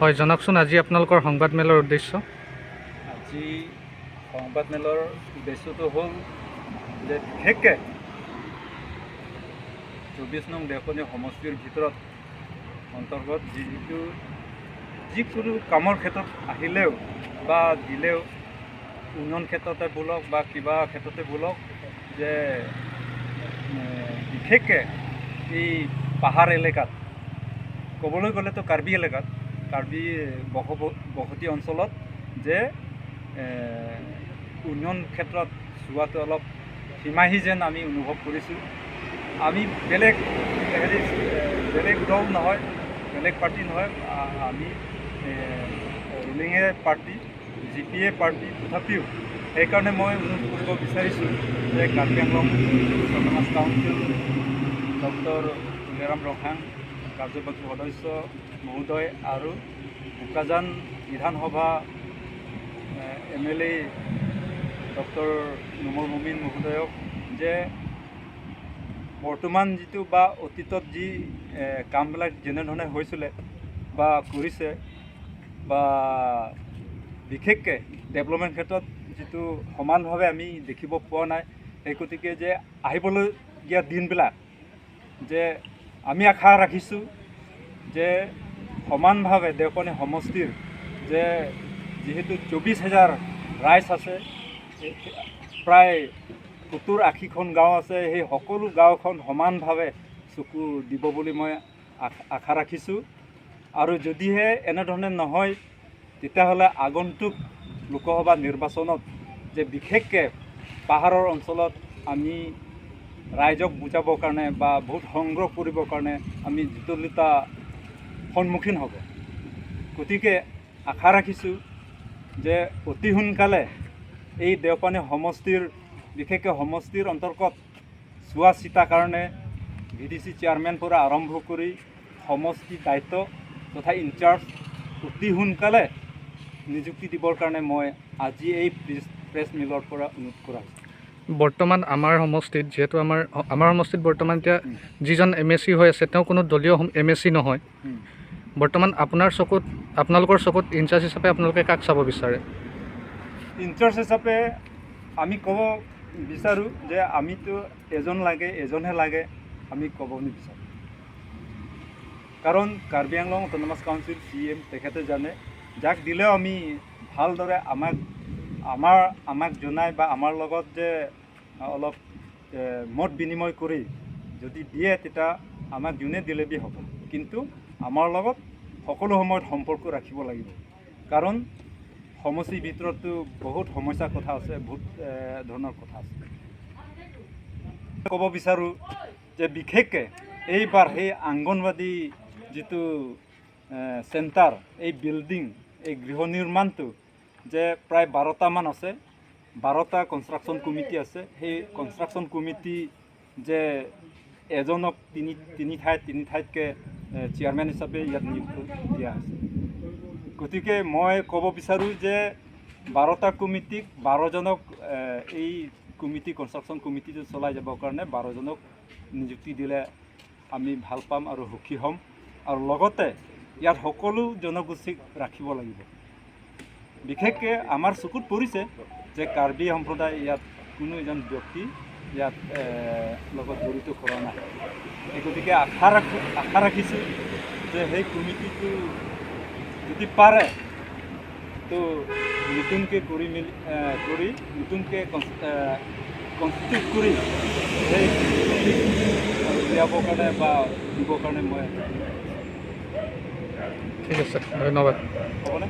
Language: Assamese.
হয়, জনাওকচোন আজি আপোনালোকৰ সংবাদমেলৰ উদ্দেশ্য। আজি সংবাদমেলৰ উদ্দেশ্যটো হ'ল যে বিশেষকৈ 24 নং দেওকনী সমষ্টিৰ ভিতৰত অন্তৰ্গত যিকোনো কামৰ ক্ষেত্ৰত আহিলেও বা দিলেও উন্নয়ন ক্ষেত্ৰতে বোলক বা কিবা ক্ষেত্ৰতে বোলক যে বিশেষকৈ এই পাহাৰ এলেকাত ক'বলৈ গ'লেতো কাৰ্বি এলেকাত কাৰ্বি বসতি অঞ্চলত যে উন্নয়ন ক্ষেত্ৰত চোৱাটো অলপ সীমাহী যেন আমি অনুভৱ কৰিছোঁ। আমি বেলেগ দল নহয়, বেলেগ পাৰ্টি নহয়, আমি ৰুলিঙে পাৰ্টি GPA পাৰ্টি। তথাপিও সেইকাৰণে মই অনুৰোধ কৰিব বিচাৰিছোঁ যে Karbi Anglong autonomous council doctor Tuliram ৰখাং কাৰ্যবাহী সদস্য মহোদয় আৰু বোকাজান বিধানসভা MLA ডক্টৰ নুমল মুমিন মহোদয়ক যে বৰ্তমান যিটো বা অতীতত যি কামবিলাক যেনেধৰণে হৈছিলে বা কৰিছে বা বিশেষকৈ ডেভেলপমেণ্ট ক্ষেত্ৰত যিটো সমানভাৱে আমি দেখিব পোৱা নাই, সেই গতিকে যে আহিবলগীয়া দিনবিলাক যে আমি আশা ৰাখিছোঁ যে সমানভাৱে দেওকনী সমষ্টিৰ যে যিহেতু 24,000 ৰাইজ আছে, প্ৰায় 70-80খন গাঁও আছে, সেই সকলো গাঁওখন সমানভাৱে চকু দিব বুলি মই আশা ৰাখিছোঁ। আৰু যদিহে এনেধৰণে নহয় তেতিয়াহ'লে আগন্তুক লোকসভা নিৰ্বাচনত যে বিশেষকৈ পাহাৰৰ অঞ্চলত আমি ৰাইজক বুজাবৰ কাৰণে বা ভোট সংগ্ৰহ কৰিবৰ কাৰণে আমি জটিলতা সন্মুখীন হ'ব। গতিকে আশা ৰাখিছোঁ যে অতি সোনকালে এই দেওকনী সমষ্টিৰ বিশেষকৈ সমষ্টিৰ অন্তৰ্গত চোৱা চিতাৰ কাৰণে VDC চেয়াৰমেন পৰা আৰম্ভ কৰি সমষ্টি দায়িত্ব তথা ইনচাৰ্জ অতি সোনকালে নিযুক্তি দিবৰ কাৰণে মই আজি এই প্ৰেছ মিলৰ পৰা অনুৰোধ কৰা হৈছে। বৰ্তমান আমাৰ সমষ্টিত যিহেতু আমাৰ সমষ্টিত বৰ্তমান এতিয়া যিজন MSC হৈ আছে তেওঁ কোনো দলীয় MSC নহয়। বৰ্তমান আপোনালোকৰ চকুত ইনচাৰ্জ হিচাপে আপোনালোকে কাক চাব বিচাৰে? ইনচাৰ্জ হিচাপে আমি ক'ব বিচাৰোঁ যে আমিতো এজনহে লাগে আমি ক'ব নিবিচাৰোঁ। কাৰণ Karbi Anglong autonomous council CM তেখেতে জানে, যাক দিলেও আমি ভালদৰে আমাক জনাই বা আমাৰ লগত যে অলপ মত বিনিময় কৰি যদি দিয়ে তেতিয়া আমাক যোনে দিলেই হ'ব, কিন্তু আমাৰ লগত সকলো সময়ত সম্পৰ্ক ৰাখিব লাগিব। কাৰণ সমষ্টিৰ ভিতৰতো বহুত সমস্যাৰ কথা আছে, বহুত ধৰণৰ কথা আছে। ক'ব বিচাৰোঁ যে বিশেষকৈ এইবাৰ সেই অংগনবাদী যিটো চেণ্টাৰ, এই বিল্ডিং, এই গৃহ নিৰ্মাণটো যে প্ৰায় 12টামান আছে, 12টা কনষ্ট্ৰাকশ্যন কমিটি আছে। সেই কনষ্ট্ৰাকশ্যন কমিটি যে এজনক তিনি ঠাইতকৈ চেয়াৰমেন হিচাপে ইয়াত নিযুক্তি দিয়া হৈছে। গতিকে মই ক'ব বিচাৰোঁ যে 12টা কমিটিক 12জনক এই কনষ্ট্ৰাকশ্যন কমিটিটো চলাই যাবৰ কাৰণে 12জনক নিযুক্তি দিলে আমি ভাল পাম আৰু সুখী হ'ম। আৰু লগতে ইয়াত সকলো জনগোষ্ঠীক ৰাখিব লাগিব। বিশেষকৈ আমাৰ চকুত পৰিছে যে কাৰ্বি সম্প্ৰদায় ইয়াত কোনো এজন ব্যক্তি ইয়াত লগত জড়িত কৰা নাই। এই গতিকে আশা ৰাখিছোঁ যে সেই কমিটিটো যদি পাৰে তো নতুনকৈ নতুনকৈ কনষ্টিটিউট কৰি সেই উলিয়াবৰ কাৰণে বা দিবৰ কাৰণে মই ঠিক আছে, ধন্যবাদ। হ'বনে?